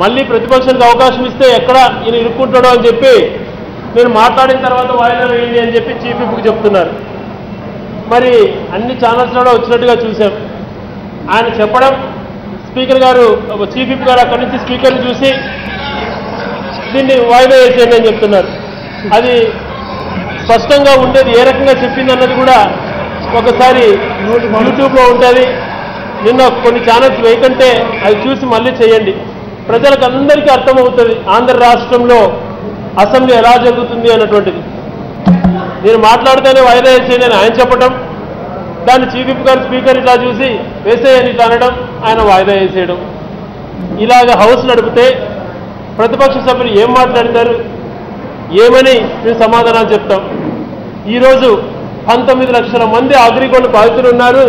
మళ్ళీ ప్రతిపక్షానికి అవకాశం ఇస్తే ఎక్కడ ఈయన ఇరుక్కుంటాడో అని చెప్పి నేను మాట్లాడిన తర్వాత వాయిదా వేయండి అని చెప్పి చీఫ్ విప్కి చెప్తున్నారు. మరి అన్ని ఛానల్స్లో వచ్చినట్టుగా చూసాం. ఆయన చెప్పడం స్పీకర్ గారు చీఫ్ విప్ గారు అక్కడి నుంచి స్పీకర్ని చూసి దీన్ని వాయిదా వేసేయండి అని చెప్తున్నారు. అది స్పష్టంగా ఉండేది ఏ రకంగా చెప్పింది అన్నది కూడా ఒకసారి యూట్యూబ్లో ఉంటుంది. నిన్న కొన్ని ఛానల్స్ వేయకంటే అది చూసి మళ్ళీ చేయండి. ప్రజలకు అందరికీ అర్థమవుతుంది ఆంధ్ర రాష్ట్రంలో అసెంబ్లీ ఎలా జరుగుతుంది అన్నటువంటిది. నేను మాట్లాడితేనే వాయిదా వేసేయండి అని ఆయన చెప్పడం, దాన్ని చీఫ్ విప్ గారు స్పీకర్ ఇట్లా చూసి వేసేయని ఇట్లా అనడం, ఆయన వాయిదా వేసేయడం. ఇలాగ హౌస్ నడిపితే ప్రతిపక్ష సభ్యులు ఏం మాట్లాడతారు, ఏమని మేము సమాధానాలు చెప్తాం? ఈరోజు 19 లక్షల మంది అగ్రిగోల్డ్ బాధితులు ఉన్నారు.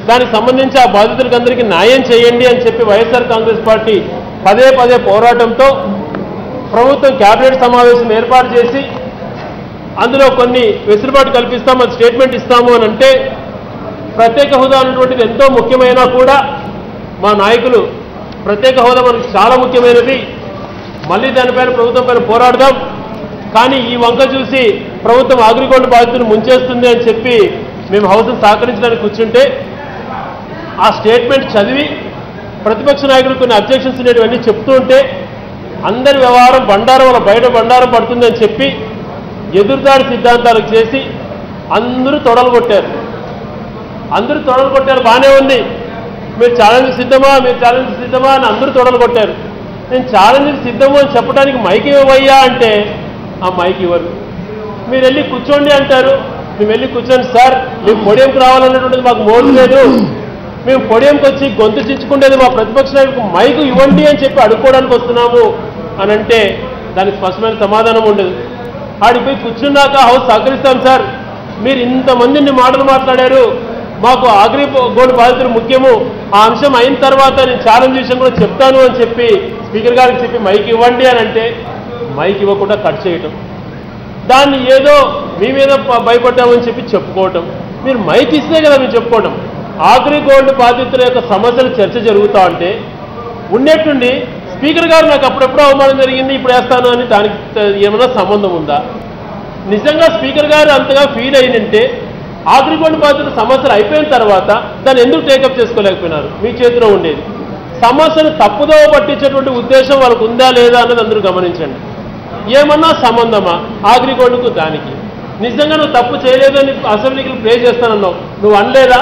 దానికి సంబంధించి ఆ బాధితులకు అందరికీ న్యాయం చేయండి అని చెప్పి వైఎస్ఆర్ కాంగ్రెస్ పార్టీ పదే పదే పోరాటంతో ప్రభుత్వం క్యాబినెట్ సమావేశం ఏర్పాటు చేసి అందులో కొన్ని వెసులుబాటు కల్పిస్తాం, అది స్టేట్మెంట్ ఇస్తాము అని అంటే ప్రత్యేక హోదా అనేటువంటిది ఎంతో ముఖ్యమైనా కూడా మా నాయకులు ప్రత్యేక హోదా మనకు చాలా ముఖ్యమైనది, మళ్ళీ దానిపైన ప్రభుత్వం పైన పోరాడదాం, కానీ ఈ వంక చూసి ప్రభుత్వం అగ్రిగోల్డ్ బాధితులు ముంచేస్తుంది అని చెప్పి మేము హౌస్ను సహకరించడానికి కూర్చుంటే ఆ స్టేట్మెంట్ చదివి ప్రతిపక్ష నాయకులు కొన్ని అబ్జెక్షన్స్ ఉండేటివన్నీ చెప్తూ ఉంటే అందరి వ్యవహారం బండారం వల్ల బయట బండారం పడుతుందని చెప్పి ఎదురుదాడి సిద్ధాంతాలకు చేసి అందరూ తొడలు కొట్టారు. బాగానే ఉంది, మీరు ఛాలెంజ్ సిద్ధమా అని అందరూ తొడలు కొట్టారు. నేను ఛాలెంజ్ సిద్ధము అని చెప్పడానికి మైక్ ఇవ్వయ్యా అంటే ఆ మైక్ ఇవ్వరు. మీరు వెళ్ళి కూర్చోండి అంటారు, మేము వెళ్ళి కూర్చోండి సార్, మేము పొడియంకి రావాలన్నటువంటిది మాకు మోడు లేదు, మేము పొడియంకి వచ్చి గొంతు చించుకుంటేది మా ప్రతిపక్ష నాయకులకు మైకు ఇవ్వండి అని చెప్పి అడుక్కోవడానికి వస్తున్నాము అని అంటే దానికి స్పష్టమైన సమాధానం ఉండదు. ఆడిపోయి కూర్చున్నాక హౌస్ సహకరిస్తాం సార్, మీరు ఇంతమందిని మాటలు మాట్లాడారు, మాకు అగ్రిగోల్డ్ బాధితులు ముఖ్యము, ఆ అంశం అయిన తర్వాత నేను ఛాలెంజ్ విషయం కూడా చెప్తాను అని చెప్పి స్పీకర్ గారికి చెప్పి మైక్ ఇవ్వండి అని అంటే మైక్ ఇవ్వకుండా కట్ చేయటం, దాన్ని ఏదో మీ మీద భయపడ్డామని చెప్పి చెప్పుకోవటం. మీరు మైక్ ఇస్తే కదా మీరు చెప్పుకోవటం. అగ్రిగోల్డ్ బాధితుల యొక్క సమస్యలు చర్చ జరుగుతూ ఉంటే ఉండేట్టుండి స్పీకర్ గారు నాకు అప్పుడెప్పుడో అవమానం జరిగింది ఇప్పుడు వేస్తాను అని దానికి ఏమైనా సంబంధం ఉందా? నిజంగా స్పీకర్ గారు అంతగా ఫీల్ అయినంటే అగ్రిగోల్డ్ బాధితుల సమస్యలు అయిపోయిన తర్వాత దాన్ని ఎందుకు టేకప్ చేసుకోలేకపోయినారు? మీ చేతిలో ఉండేది. సమస్యను తప్పుదోవ పట్టించేటువంటి ఉద్దేశం వాళ్ళకు ఉందా లేదా అన్నది అందరూ గమనించండి. ఏమన్నా సంబంధమా అగ్రిగోల్డ్కు దానికి? నిజంగా నువ్వు తప్పు చేయలేదని అసెంబ్లీకి ప్రే చేస్తానన్నావు, నువ్వు అనలేదా?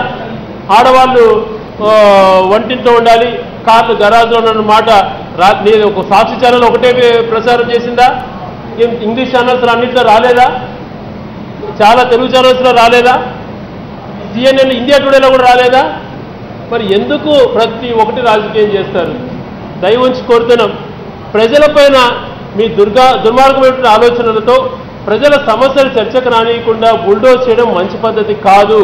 ఆడవాళ్ళు వంటింట్లో ఉండాలి, కార్లు గరాజ్లో ఉన్న మాట నేను ఒక సాక్షి ఛానల్ ఒకటే ప్రసారం చేసిందా? ఇంగ్లీష్ ఛానల్స్లో అన్నింటిలో రాలేదా? చాలా తెలుగు ఛానల్స్లో రాలేదా? CNN ఇండియా టుడేలో కూడా రాలేదా? మరి ఎందుకు ప్రతి ఒక్కటి రాజకీయం చేస్తారు? దయవుంచి కోరుతున్నాం, ప్రజలపైన మీ దుర్మార్గమైన ఆలోచనలతో ప్రజల సమస్యలు చర్చకు రానియకుండా బుల్డోజ్ చేయడం మంచి పద్ధతి కాదు.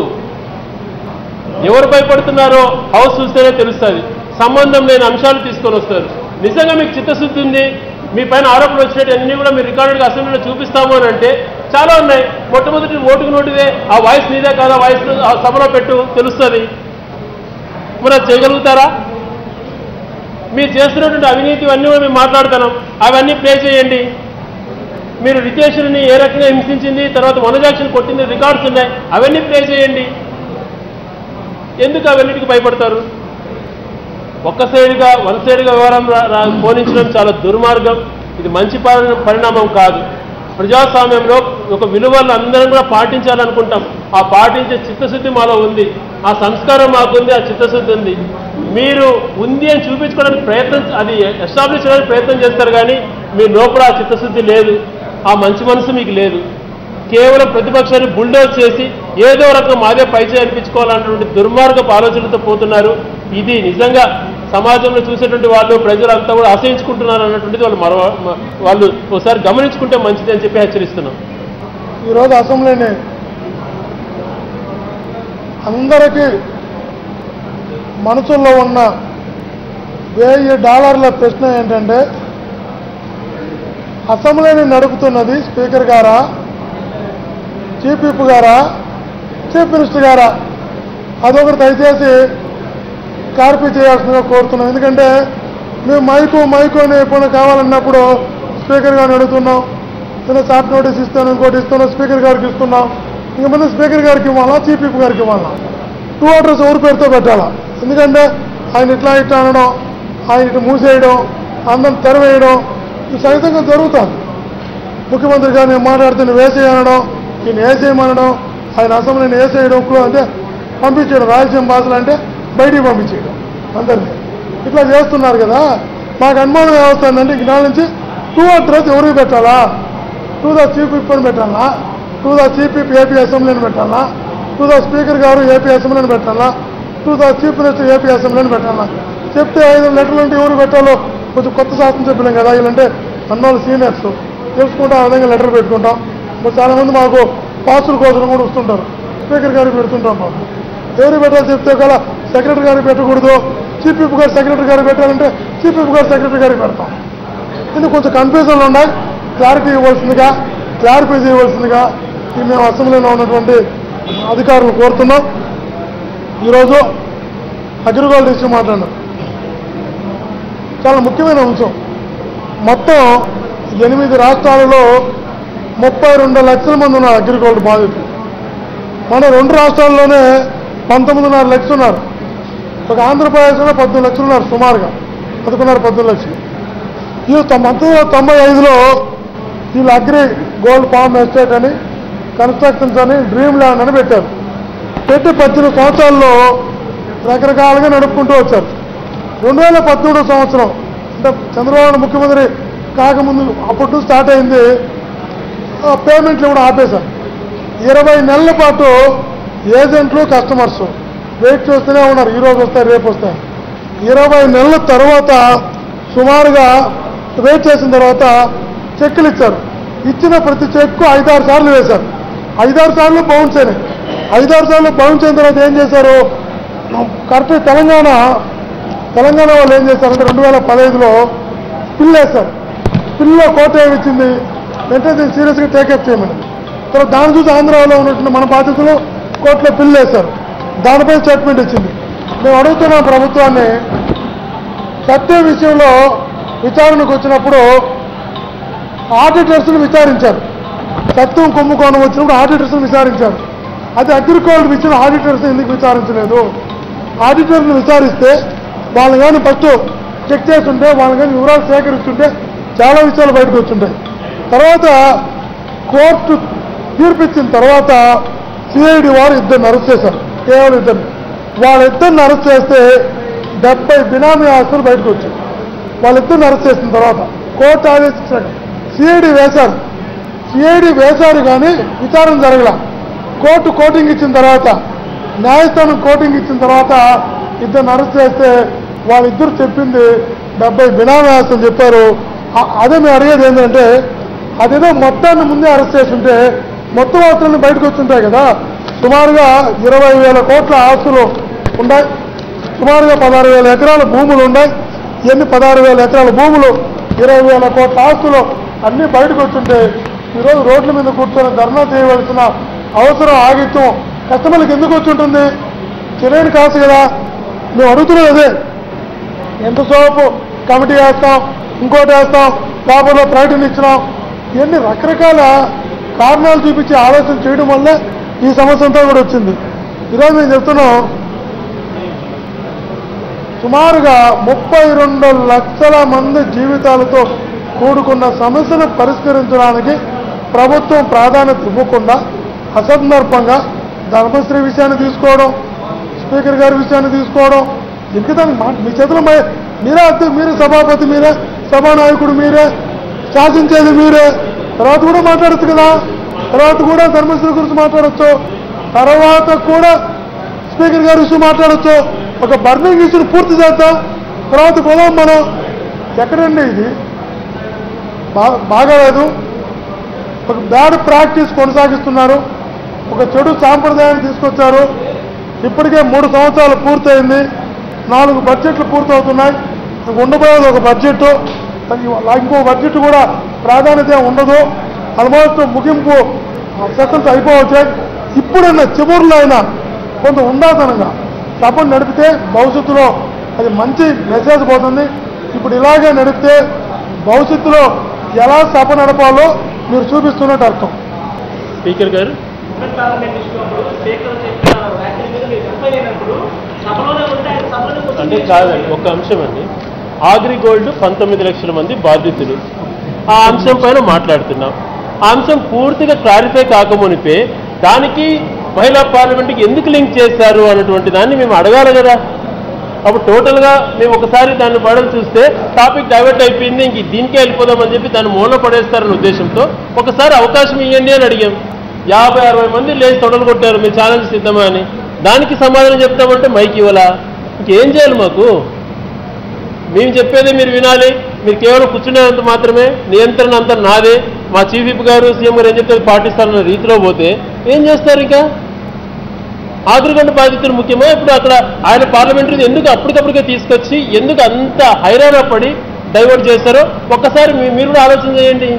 ఎవరు భయపడుతున్నారో హౌస్ చూస్తేనే తెలుస్తుంది. సంబంధం లేని అంశాలు తీసుకొని వస్తారు. నిజంగా మీకు చిత్తశుద్ధి ఉంది, మీ పైన ఆరోపణలు వచ్చినట్టు అన్నీ కూడా మీరు రికార్డుగా అసెంబ్లీలో చూపిస్తాము అని అంటే చాలా ఉన్నాయి. మొట్టమొదటి ఓటుకు నోటిదే, ఆ వాయిస్ నీదే కాదా, వాయిస్ సభలో పెట్టు, తెలుస్తుంది. మరి అది చేయగలుగుతారా? మీరు చేస్తున్నటువంటి అవినీతి అన్నీ కూడా మేము మాట్లాడుతున్నాం, అవన్నీ ప్లే చేయండి. మీరు రితేష్ని ఏ రకంగా హింసించింది, తర్వాత వనజాక్షిని కొట్టింది రికార్డ్స్ ఉన్నాయి, అవన్నీ ప్లే చేయండి. ఎందుకు అవన్నిటికి భయపడతారు? వన్ సైడ్గా వ్యవహారం పోనించడం చాలా దుర్మార్గం. ఇది మంచి పరిణామం కాదు. ప్రజాస్వామ్యంలో ఒక విలువలను అందరం కూడా పాటించాలనుకుంటాం. ఆ పాటించే చిత్తశుద్ధి మాలో ఉంది, ఆ సంస్కారం మాకుంది, ఆ చిత్తశుద్ధి ఉంది. మీరు ఉంది అని చూపించుకోవడానికి అది ఎస్టాబ్లిష్ చేయడానికి ప్రయత్నం చేస్తారు, కానీ మీ లోపల ఆ చిత్తశుద్ధి లేదు, ఆ మంచి మనసు మీకు లేదు. కేవలం ప్రతిపక్షాన్ని బుల్డోజ్ చేసి ఏదో రకం మాదే పైచే అనిపించుకోవాలన్నటువంటి దుర్మార్గపు ఆలోచనలతో పోతున్నారు. ఇది నిజంగా సమాజంలో చూసేటువంటి వాళ్ళు ప్రజలంతా కూడా అసహించుకుంటున్నారు అన్నటువంటిది వాళ్ళు ఒకసారి గమనించుకుంటే మంచిది అని చెప్పి హెచ్చరిస్తున్నాం. ఈరోజు అసెంబ్లీని అందరికీ మనసుల్లో ఉన్న $1000 ప్రశ్న ఏంటంటే, అసెంబ్లీని నడుపుతున్నది స్పీకర్ గారా, చీఫ్ విప్ గారా, చీఫ్ మినిస్టర్ గారా? అదొకటి దయచేసి క్లారిఫై చేయాల్సిందిగా కోరుతున్నాం. ఎందుకంటే మేము మైకు అని ఎప్పుడైనా కావాలన్నప్పుడు స్పీకర్ గారిని అడుగుతున్నాం, ఏదైనా షార్ట్ నోటీస్ ఇస్తాను, ఇంకోటి ఇస్తున్నాం, స్పీకర్ గారికి ఇస్తున్నాం. ఇంక ముందు స్పీకర్ గారికి ఇవ్వాలా, చీఫ్ విప్ గారికి ఇవ్వాలా? 2 అడ్రస్ ఎవరి పేరుతో పెట్టాలా? ఎందుకంటే ఆయన ఇట్లా అనడం, ఆయన ఇటు మూసేయడం, అందరం తెరవేయడం ఇది సహజంగా జరుగుతుంది. ముఖ్యమంత్రి గారు నేను మాట్లాడితే నువ్వు వేసేయనడం, ఈయన వేసేయమనడం, ఆయన అసెంబ్లీని వేసేయడం, అంటే పంపించేయడం, రాయలసీమ భాషలు అంటే బయటికి పంపించేయడం అందరినీ ఇట్లా చేస్తున్నారు కదా. మాకు అనుమానం ఏమవుతుందంటే ఇంక నాలుగు నుంచి 2 అడ్రస్ ఎవరికి పెట్టాలా? టు ద చీఫ్ విప్ అని పెట్టాలా, to the chief whip AP అసెంబ్లీని పెట్టాలా, టు ద స్పీకర్ గారు ఏపీ అసెంబ్లీని పెట్టాలా, to the chief minister AP అసెంబ్లీని పెట్టాలా? చెప్తే 5 లెటర్లు అంటే ఎవరు పెట్టాలో కొంచెం కొత్త శాస్త్రం చెప్పలేం కదా. వీళ్ళంటే అన్నోళ్ళు సీనియర్స్ తెలుసుకుంటాం, ఆ విధంగా లెటర్ పెట్టుకుంటాం. మరి చాలామంది మాకు పాసుల కోసం కూడా వస్తుంటారు, స్పీకర్ గారికి పెడుతుంటాం. మాకు ఎవరు పెట్టాలి చెప్తే కదా, సెక్రటరీ గారికి పెట్టకూడదు, చీఫ్ విప్ గారు సెక్రటరీ గారికి పెట్టాలంటే చీఫ్ విప్ గారు సెక్రటరీ గారికి పెడతాం. ఇది కొంచెం కన్ఫ్యూజన్లు ఉన్నాయి, క్లారిఫై చేయవలసిందిగా మేము అసెంబ్లీలో ఉన్నటువంటి అధికారులు కోరుతున్నాం. ఈరోజు అగ్రికల్చర్ ఇష్యూ మాట్లాడినాం, చాలా ముఖ్యమైన అంశం. మొత్తం 8 రాష్ట్రాలలో 32 లక్షల మంది ఉన్నారు అగ్రికల్చర్ బాధితులు. మన 2 రాష్ట్రాల్లోనే 19.5 లక్షలు ఉన్నారు. ఒక ఆంధ్రప్రదేశ్లో 14 లక్షలు ఉన్నారు, సుమారుగా 11.5-12 లక్షలు. ఈ 1995లో వీళ్ళు అగ్రి గోల్డ్ ఫార్మ్ ఎస్టేట్ అని, కన్స్ట్రక్షన్స్ అని, డ్రీమ్ ల్యాండ్ అని పెట్టారు. పెట్టి 18 సంవత్సరాల్లో రకరకాలుగా నడుపుకుంటూ వచ్చారు. 2013 సంవత్సరం అంటే చంద్రబాబు ముఖ్యమంత్రి కాకముందు అప్పటి స్టార్ట్ అయింది. పేమెంట్లు కూడా ఆపేశారు. 20 నెలల పాటు ఏజెంట్లు కస్టమర్స్ వెయిట్ చేస్తూనే ఉన్నారు, ఈరోజు వస్తాయి రేపు వస్తాయి. 20 నెలల తర్వాత సుమారుగా వెయిట్ చేసిన తర్వాత చెక్కులు ఇచ్చారు. ఇచ్చిన ప్రతి చెక్కు 5-6 సార్లు వేశారు. 5-6 సార్లు బౌన్స్ అయినాయి. 5-6 సార్లు బౌన్స్ అయిన తర్వాత ఏం చేశారు? కరెక్ట్ తెలంగాణ వాళ్ళు ఏం చేశారంటే 2015లో పిల్ వేశారు. పిల్లో కోర్టు ఏమి ఇచ్చింది, వెంటనే దీన్ని సీరియస్గా టేకప్ చేయమని. తర్వాత దాన్ని చూసి ఆంధ్రాలో ఉన్నటువంటి మన బాధితులు కోర్టులో పిల్ వేశారు. దానిపై స్టేట్మెంట్ ఇచ్చింది. మేము అడుగుతున్నాం ప్రభుత్వాన్ని, సత్య విషయంలో విచారణకు వచ్చినప్పుడు ఆడిటర్స్ను విచారించారు. సత్యం కుంభకోణం వచ్చినప్పుడు ఆడిటర్స్ను విచారించారు. అది అగ్రికల్చర్ విషయం ఆడిటర్స్ ఎందుకు విచారించలేదు? ఆడిటర్ను విచారిస్తే వాళ్ళు కానీ ఫస్ట్ చెక్ చేస్తుంటే, వాళ్ళు కానీ వివరాలు సేకరిస్తుంటే చాలా విషయాలు బయటకు వచ్చుంటాయి. తర్వాత కోర్టు తీర్పిచ్చిన తర్వాత సిఐడి వారు 2 అరెస్ట్ చేశారు, కేవలం 2. వాళ్ళిద్దరిని అరెస్ట్ చేస్తే 70 బినామీ ఆస్తులు బయటకు వచ్చాయి. వాళ్ళిద్దరిని అరెస్ట్ చేసిన తర్వాత కోర్టు ఆదేశించారు, సిఐడి వేశారు కానీ విచారణ జరగల. కోర్టు కోటింగ్ ఇచ్చిన తర్వాత, న్యాయస్థానం కోటింగ్ ఇచ్చిన తర్వాత 2 అరెస్ట్ చేస్తే వాళ్ళిద్దరు చెప్పింది 70 బినామీ ఆస్తులు చెప్పారు. అదే మేము అడిగేది ఏంటంటే, అదేదో మొత్తాన్ని ముందే అరెస్ట్ చేస్తుంటే మొత్తం ఆస్తులన్నీ బయటకు వచ్చుంటాయి కదా. సుమారుగా 20,000 కోట్ల ఆస్తులు ఉన్నాయి, సుమారుగా 16,000 ఎకరాల భూములు ఉన్నాయి. ఇవన్నీ 16,000 ఎకరాల భూములు, 20,000 కోట్ల ఆస్తులు అన్నీ బయటకు వచ్చుంటే ఈరోజు రోడ్ల మీద కూర్చొని ధర్నా చేయవలసిన అవసరం, ఆగిత్యం కస్టమర్లకు ఎందుకు వచ్చి ఉంటుంది? తెలియని కాదు కదా. మేము అడుగుతున్నది అదే, ఎంతసేపు కమిటీ వేస్తాం, ఇంకోటి వేస్తాం, పేపర్లో ప్రకటన ఇచ్చినాం, ఇవన్నీ రకరకాల కారణాలు చూపించి ఆలోచన చేయడం వల్లే ఈ సమస్య అంతా కూడా వచ్చింది. ఈరోజు మేము చెప్తున్నాం, సుమారుగా 32 లక్షల మంది జీవితాలతో కూడుకున్న సమస్యను పరిష్కరించడానికి ప్రభుత్వం ప్రాధాన్యత ఇవ్వకుండా అసందర్భంగా ధర్మశ్రీ విషయాన్ని తీసుకోవడం, స్పీకర్ గారి విషయాన్ని తీసుకోవడం, ఇంకా దానికి మీ చేతిలో మీరే సభాపతి, మీరే సభానాయకుడు, మీరే శాసించేది మీరే. తర్వాత కూడా మాట్లాడచ్చు కదా, తర్వాత కూడా ధర్మశ్రీ గురించి మాట్లాడచ్చు, తర్వాత కూడా స్పీకర్ గారి ఇష్యూ మాట్లాడచ్చు. ఒక బర్నింగ్ ఇష్యూని పూర్తి చేద్దాం, తర్వాత పోదాం మనం. ఎక్కడండి ఇది? బాగాలేదు. ఒక బ్యాడ్ ప్రాక్టీస్ కొనసాగిస్తున్నారు, ఒక చెడు సాంప్రదాయాన్ని తీసుకొచ్చారు. ఇప్పటికే 3 సంవత్సరాలు పూర్తయింది, 4 బడ్జెట్లు పూర్తవుతున్నాయి. ఉండబోయేది ఒక బడ్జెట్, ఇంకో బడ్జెట్ కూడా ప్రాధాన్యత ఉండదు. ఆల్మోస్ట్ ముగింపు సెషన్స్ అయిపోవచ్చాయి. ఇప్పుడైనా చివరిలో అయినా కొంత ఉందాతనంగా సభను నడిపితే భవిష్యత్తులో అది మంచి మెసేజ్ పోతుంది. ఇప్పుడు ఇలాగే నడిపితే భవిష్యత్తులో ఎలా సభ నడపాలో మీరు చూపిస్తున్నట్టు అర్థం. స్పీకర్ గారు అంటే కాదండి, ఒక అంశం అండి. అగ్రిగోల్డ్ 19 లక్షల మంది బాధితులు, ఆ అంశం పైన మాట్లాడుతున్నాం. ఆ అంశం పూర్తిగా క్లారిఫై కాకమునిపే దానికి మహిళా పార్లమెంట్కి ఎందుకు లింక్ చేశారు అన్నటువంటి దాన్ని మేము అడగాలి కదా. అప్పుడు టోటల్గా మేము ఒకసారి దాన్ని పడలు చూస్తే టాపిక్ డైవర్ట్ అయిపోయింది, ఇంక దీనికే వెళ్ళిపోదామని చెప్పి దాన్ని మూల పడేస్తారన్న ఉద్దేశంతో ఒకసారి అవకాశం ఇవ్వండి అని అడిగాం. 50-60 మంది లేచి తొడలు కొట్టారు, మీరు ఛాలెంజ్ సిద్ధమా అని. దానికి సమాధానం చెప్తామంటే మైక్ ఇవ్వాలా? ఇంకేం చేయాలి మాకు? మేము చెప్పేదే మీరు వినాలి, మీరు కేవలం కూర్చునేంత మాత్రమే, నియంత్రణ అంతా నాదే, మా చీఫ్ విప్ గారు సీఎం గారు ఏం చెప్తే పాటిస్తారన్న రీతిలో పోతే ఏం చేస్తారు? ఇంకా అగ్రిగోల్డ్ బాధితులు ముఖ్యమా? ఇప్పుడు అక్కడ ఆయన పార్లమెంటరీ ఎందుకు అప్పటికప్పటికే తీసుకొచ్చి ఎందుకు అంత హైరాణ పడి డైవర్ట్ చేస్తారో ఒక్కసారి మీరు కూడా ఆలోచన చేయండి.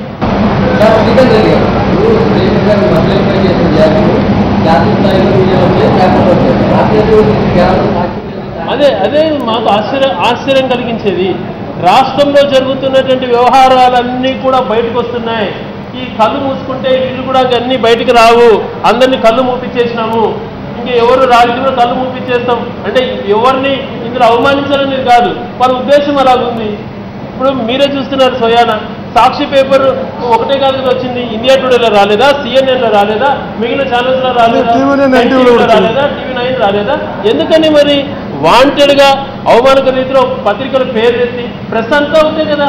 అదే మాకు ఆశ్చర్యం కలిగించేది. రాష్ట్రంలో జరుగుతున్నటువంటి వ్యవహారాలన్నీ కూడా బయటకు వస్తున్నాయి. ఈ కళ్ళు మూసుకుంటే ఇల్లు కూడా అన్నీ బయటకు రావు, అందరినీ కళ్ళు మూపించేసినాము, ఇంకా ఎవరు రాజకీయంలో కళ్ళు మూపించేస్తాం అంటే ఎవరిని ఇందులో అవమానించాలని కాదు, వాళ్ళ ఉద్దేశం అలాగుంది. ఇప్పుడు మీరే చూస్తున్నారు, స్వయాన సాక్షి పేపర్ ఒకటే కాదు వచ్చింది, ఇండియా టుడేలో రాలేదా, సిఎన్ఎన్లో రాలేదా, మిగిలిన ఛానల్స్లో రాలేదా, రాలేదా, TV9 రాలేదా? ఎందుకని మరి వాంటెడ్గా అవమానక రీతిలో పత్రికలు పేరు ఎత్తి ప్రెస్ అంతా ఉంటాయి కదా.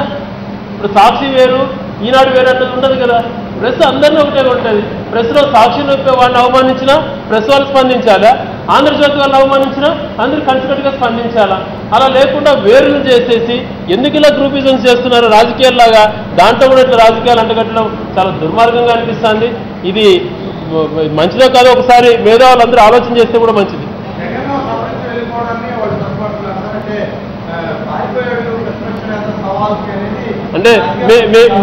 ఇప్పుడు సాక్షి వేరు, ఈనాడు వేరు అన్నది ఉండదు కదా. ప్రెస్ అందరినీ ఒకటే ఉంటుంది. ప్రెస్లో సాక్షిని వాడిని అవమానించినా ప్రెస్ వాళ్ళు స్పందించాలా, ఆంధ్రజ్యోతి వాళ్ళు అవమానించినా అందరూ కలిసికట్టుగా స్పందించాలా? అలా లేకుండా వేరులు చేసేసి ఎందుకు ఇలా గ్రూపిజమ్స్ చేస్తున్నారు రాజకీయాల్లాగా? దాంట్లో కూడా ఇట్లా రాజకీయాలు అంటగట్టడం చాలా దుర్మార్గంగా అనిపిస్తుంది. ఇది మంచిదో కాదో ఒకసారి మేధావులందరూ ఆలోచన చేస్తే కూడా మంచిది. అంటే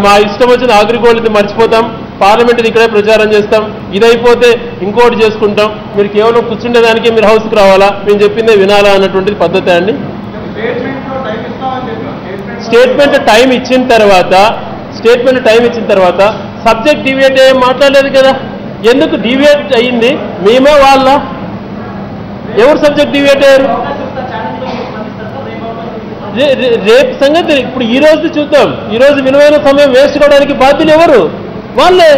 మా ఇష్టం వచ్చిన అగ్రిగోల్డ్ మర్చిపోతాం, పార్లమెంట్ ఇక్కడే ప్రచారం చేస్తాం, ఇదైపోతే ఇంకోటి చేసుకుంటాం, మీరు కేవలం కూర్చుండేదానికి మీరు హౌస్కి రావాలా, మేము చెప్పిందే వినాలా అన్నటువంటిది పద్ధతి అండి. స్టేట్మెంట్ టైం ఇచ్చిన తర్వాత సబ్జెక్ట్ డివియేట్ అయ్యే మాట్లాడలేదు కదా. ఎందుకు డివియేట్ అయ్యింది? మేమే వాళ్ళ? ఎవరు సబ్జెక్ట్ డివియేట్ అయ్యారు? రేపు సంగతి ఇప్పుడు ఈ రోజు చూద్దాం. ఈ రోజు విలువైన సమయం వేస్ట్ కావడానికి బాధ్యులు ఎవరు? వాళ్ళే.